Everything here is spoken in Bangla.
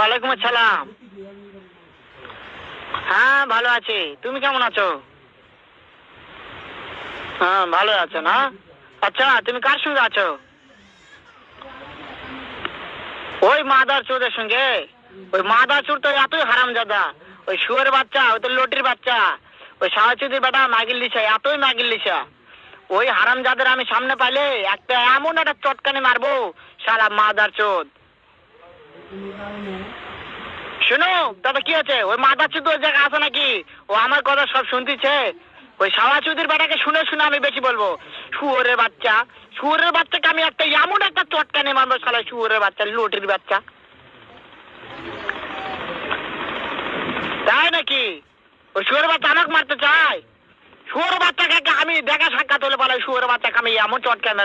ওয়ালাইকুম আসসালাম। হ্যাঁ ভালো আছি, তুমি কেমন আছো? হ্যাঁ ভালো আছো না? আচ্ছা তুমি কার সঙ্গে আছো? ওই মাদার চোরের সঙ্গে। ওই মাদার চোর তো এতই হারামজাদা, ওই শুয়োর বাচ্চা, ওই তো লটির বাচ্চা, ওই সাহাচুদির বেটা মাগিল লিসা, এতই মাগিল লিসা। ওই হারামজাদের আমি সামনে পাইলে একটা এমন একটা চটকানি মারবো, শালা মাদার চোদ। শুনো, তবে কি আছে, ওই মাদার চোদ ওই জায়গায় আছে নাকি? ও আমার কথা সব শুনতেছে। ওই সাহাচুদির বেটাকে শুনে শুনে আমি বেশি বলবো। শুয়োরের বাচ্চা, শুয়োরের বাচ্চাকে আমি একটা এমন একটা চটকানি মারবো, শালা শুয়োরের বাচ্চা, লটির বাচ্চা। তাই নাকি? ওই শুয়োর বাচ্চা আমাকে মারতে চায়? শুয়োর বাচ্চাকে আমি দেখা সাক্ষাৎ হলে বলে শুয়োর বাচ্চাকে আমি এমন চটকানি